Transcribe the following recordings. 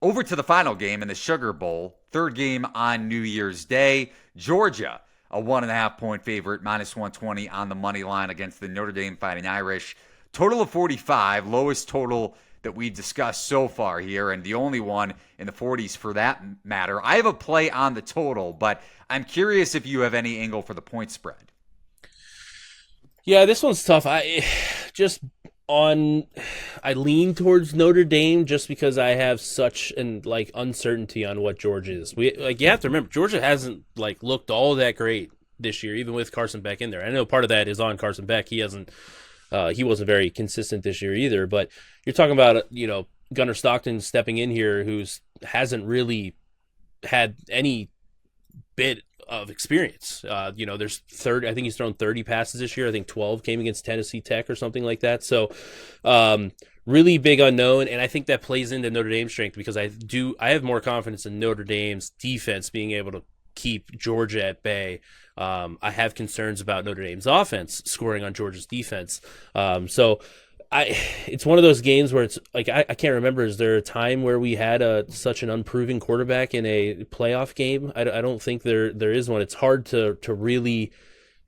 Over to the final game in the Sugar Bowl, third game on New Year's Day. Georgia, a 1.5 point favorite, minus 120 on the money line against the Notre Dame Fighting Irish. Total of 45, lowest total that we've discussed so far here, and the only one in the 40s for that matter. I have a play on the total, but I'm curious if you have any angle for the point spread. Yeah, this one's tough. Just on I lean towards Notre Dame just because I have such an uncertainty on what Georgia is. You have to remember Georgia hasn't looked all that great this year, even with Carson Beck in there. I know part of that is on Carson Beck. He wasn't very consistent this year either. But you're talking about Gunnar Stockton stepping in here, who's hasn't really had any bit of experience. There's 30. I think he's thrown 30 passes this year. I think 12 came against Tennessee Tech or something like that. So, really big unknown, and I think that plays into Notre Dame's strength because I have more confidence in Notre Dame's defense being able to keep Georgia at bay. I have concerns about Notre Dame's offense scoring on Georgia's defense. It's one of those games where it's like I can't remember. Is there a time where we had such an unproven quarterback in a playoff game? I don't think there is one. It's hard to really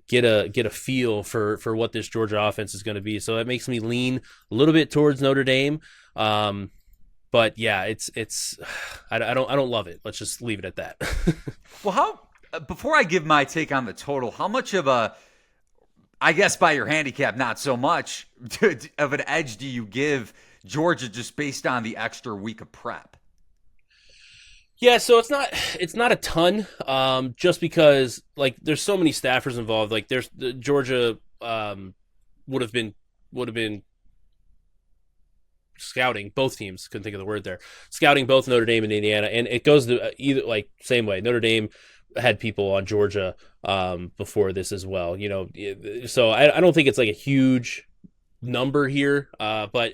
get a feel for what this Georgia offense is going to be. So that makes me lean a little bit towards Notre Dame. But yeah, it's I don't love it. Let's just leave it at that. Well, before I give my take on the total, how much of a, I guess by your handicap, not so much, of an edge do you give Georgia just based on the extra week of prep? Yeah, so it's not a ton, just because there's so many staffers involved. Georgia would have been scouting both teams. Couldn't think of the word there. Scouting both Notre Dame and Indiana, and it goes to either same way. Notre Dame had people on Georgia before this as well. So I don't think it's a huge number here, but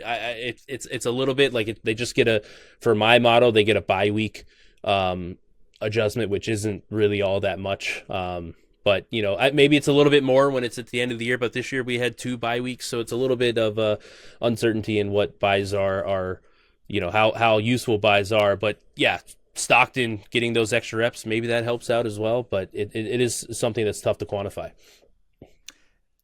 it's a little bit they just get for my model they get a bye week adjustment, which isn't really all that much. But maybe it's a little bit more when it's at the end of the year. But this year we had 2 bye weeks, so it's a little bit of uncertainty in what buys are how useful buys are. But yeah, Stockton getting those extra reps, maybe that helps out as well. But it is something that's tough to quantify.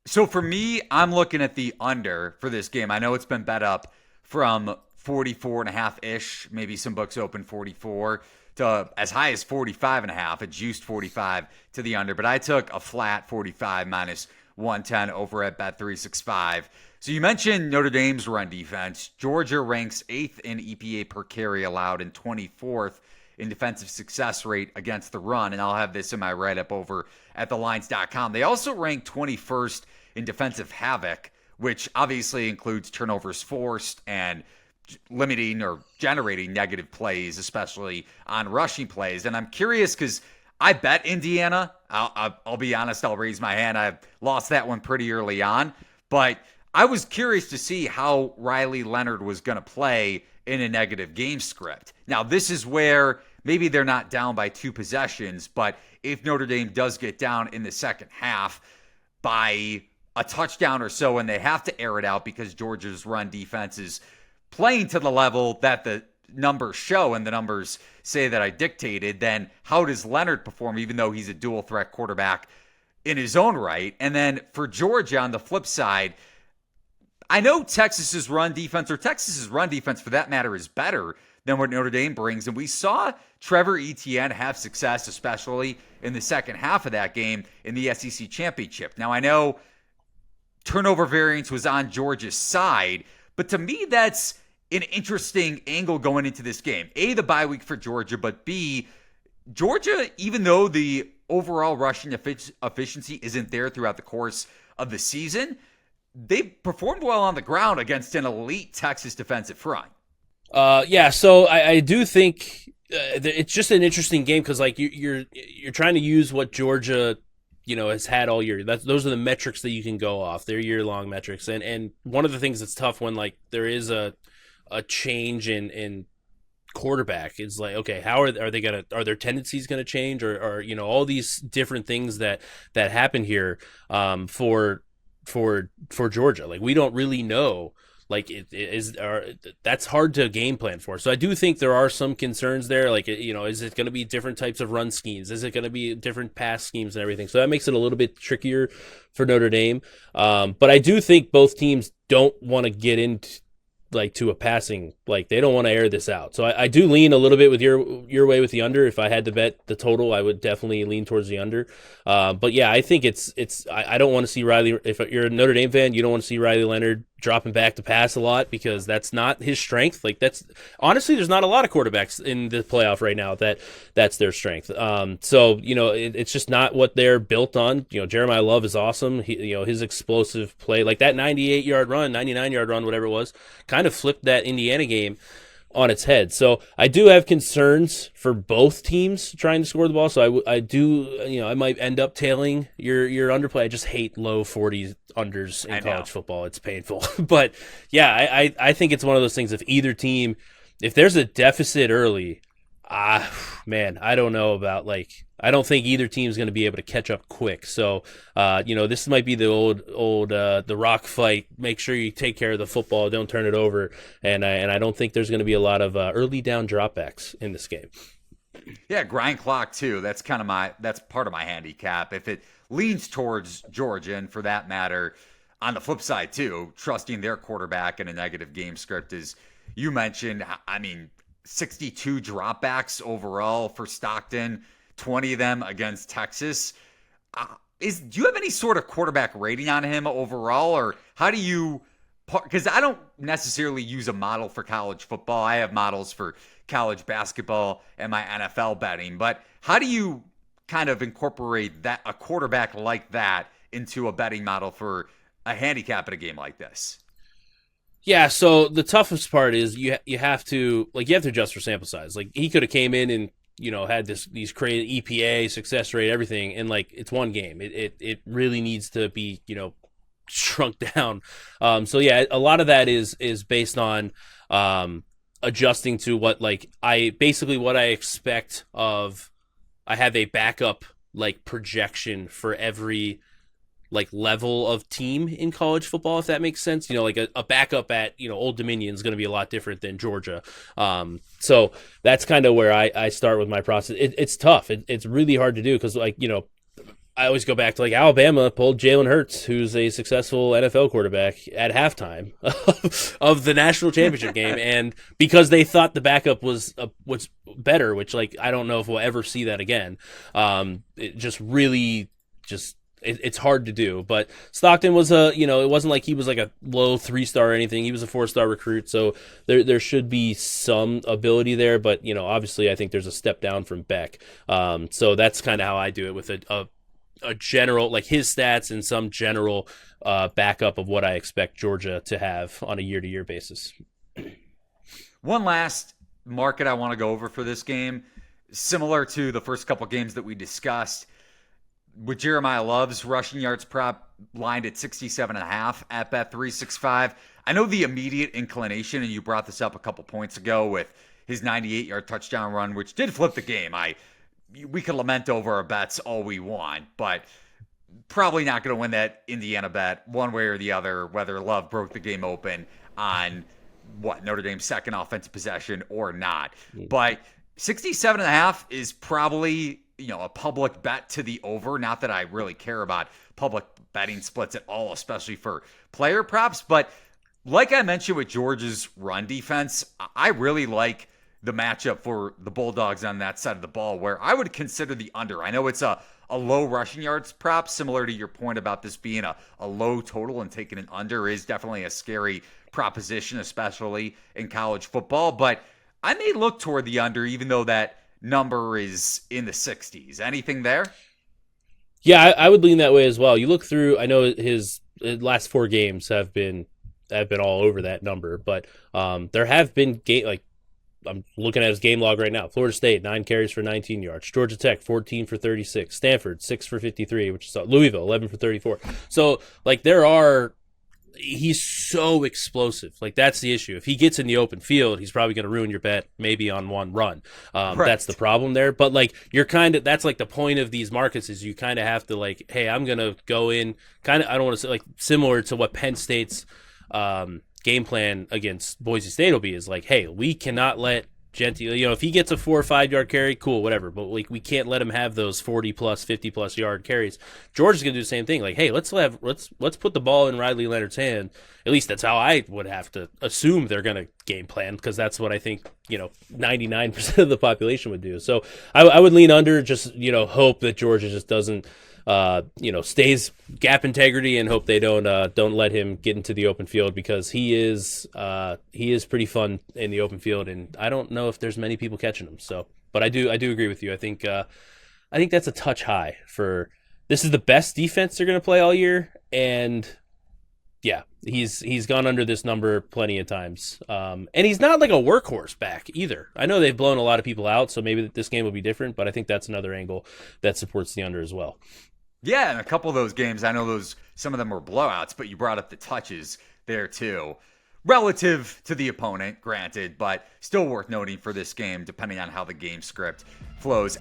So for me, I'm looking at the under for this game. I know it's been bet up from 44 and a half ish, maybe some books open 44 to as high as 45 and a half. It juiced 45 to the under, but I took a flat 45 minus 110 over at Bet365. So you mentioned Notre Dame's run defense. Georgia ranks 8th in EPA per carry allowed and 24th in defensive success rate against the run. And I'll have this in my write-up over at thelines.com. They also rank 21st in defensive havoc, which obviously includes turnovers forced and limiting or generating negative plays, especially on rushing plays. And I'm curious because I bet Indiana. I'll be honest, I'll raise my hand. I lost that one pretty early on. But I was curious to see how Riley Leonard was going to play in a negative game script. Now, this is where maybe they're not down by 2 possessions, but if Notre Dame does get down in the second half by a touchdown or so and they have to air it out because Georgia's run defense is playing to the level that the numbers show and the numbers say that I dictated, then how does Leonard perform, even though he's a dual threat quarterback in his own right? And then for Georgia on the flip side, I know Texas's run defense for that matter is better than what Notre Dame brings. And we saw Trevor Etienne have success, especially in the second half of that game in the SEC championship. Now, I know turnover variance was on Georgia's side, but to me, that's an interesting angle going into this game. A, the bye week for Georgia, but B, Georgia, even though the overall rushing efficiency isn't there throughout the course of the season, they performed well on the ground against an elite Texas defensive front. So I do think it's just an interesting game because you're trying to use what Georgia has had all year. Those are the metrics that you can go off. They're year-long metrics, and one of the things that's tough when there is a change in quarterback is okay, how are their tendencies gonna change, or all these different things that happen here for Georgia. We don't really know like that's hard to game plan for. So I do think there are some concerns there. Like, is it going to be different types of run schemes? Is it going to be different pass schemes and everything? So that makes it a little bit trickier for Notre Dame. But I do think both teams don't want to get into to a passing, like they don't want to air this out. So I do lean a little bit with your way with the under. If I had to bet the total, I would definitely lean towards the under. But yeah, I think I don't want to see Riley. If you're a Notre Dame fan, you don't want to see Riley Leonard dropping back to pass a lot, because that's not his strength. Like, that's honestly, there's not a lot of quarterbacks in the playoff right now that's their strength. So it's just not what they're built on. Jeremiah Love is awesome. His explosive play, like that 99-yard run, whatever it was, kind of flipped that Indiana game on its head. So I do have concerns for both teams trying to score the ball. So I might end up tailing your underplay. I just hate low 40s unders in college football. It's painful. But yeah, I think it's one of those things. If there's a deficit early, man, I don't know about I don't think either team's going to be able to catch up quick. So, this might be the old the rock fight. Make sure you take care of the football, don't turn it over. And I don't think there's going to be a lot of early down dropbacks in this game. Yeah, grind clock too. That's part of my handicap. If it leans towards Georgia, and for that matter, on the flip side too, trusting their quarterback in a negative game script, as you mentioned. I mean, 62 dropbacks overall for Stockton, 20 of them against Texas. Do you have any sort of quarterback rating on him overall, or how do you? Because I don't necessarily use a model for college football. I have models for college basketball and my NFL betting. But how do you kind of incorporate a quarterback like that into a betting model for a handicap in a game like this? Yeah, so the toughest part is you have to adjust for sample size. Like, he could have came in and had these crazy EPA success rate, everything, and it's one game. It really needs to be shrunk down. So yeah, a lot of that is based on adjusting to what I expect of. I have a backup projection for every level of team in college football, if that makes sense. A backup at Old Dominion is going to be a lot different than Georgia. So that's kind of where I start with my process. It's tough. It's really hard to do because I always go back to Alabama pulled Jalen Hurts, who's a successful NFL quarterback, at halftime of the national championship game, and because they thought the backup was better, which I don't know if we'll ever see that again. It's hard to do, but Stockton was it wasn't like he was a low 3-star or anything. He was a 4-star recruit, so there should be some ability there, but obviously I think there's a step down from Beck. So that's kind of how I do it, with a general, his stats and some general backup of what I expect Georgia to have on a year-to-year basis. One last market I want to go over for this game, similar to the first couple games that we discussed, with Jeremiah Love's rushing yards prop lined at 67.5 at Bet365. I know the immediate inclination, and you brought this up a couple points ago with his 98-yard touchdown run, which did flip the game. We can lament over our bets all we want, but probably not going to win that Indiana bet one way or the other, whether Love broke the game open on Notre Dame's second offensive possession or not. But 67.5 is probably a public bet to the over. Not that I really care about public betting splits at all, especially for player props. But like I mentioned with Georgia's run defense, I really like the matchup for the Bulldogs on that side of the ball, where I would consider the under. I know it's a low rushing yards prop, similar to your point about this being a low total, and taking an under is definitely a scary proposition, especially in college football. But I may look toward the under, even though that number is in the 60s. Anything there? Yeah, I would lean that way as well. You look through, I know his last 4 games have been all over that number, but there have been I'm looking at his game log right now. Florida State, 9 carries for 19 yards. Georgia Tech, 14 for 36. Stanford, 6 for 53, which is Louisville, 11 for 34. So he's so explosive. That's the issue. If he gets in the open field, he's probably going to ruin your bet maybe on one run. Right. That's the problem there. But you're that's the point of these markets, is you kind of have to hey, I'm going to go in I don't want to say similar to what Penn State's game plan against Boise State will be is like, hey, we cannot let Gentile, if he gets a 4 or 5 yard carry, cool, whatever. But like we can't let him have those 40 plus, 50 plus yard carries. George is gonna do the same thing. Like, hey, let's put the ball in Riley Leonard's hand. At least that's how I would have to assume they're gonna game plan, because that's what I think 99% of the population would do. So I would lean under, just hope that Georgia just doesn't stays gap integrity, and hope they don't let him get into the open field, because he is pretty fun in the open field, and I don't know if there's many people catching him. So, but I do agree with you. I think that's a touch high for this is the best defense they're going to play all year, and yeah, he's gone under this number plenty of times. And he's not like a workhorse back either. I know they've blown a lot of people out, so maybe this game will be different, but I think that's another angle that supports the under as well. Yeah, and a couple of those games, I know some of them were blowouts, but you brought up the touches there too. Relative to the opponent, granted, but still worth noting for this game, depending on how the game script flows.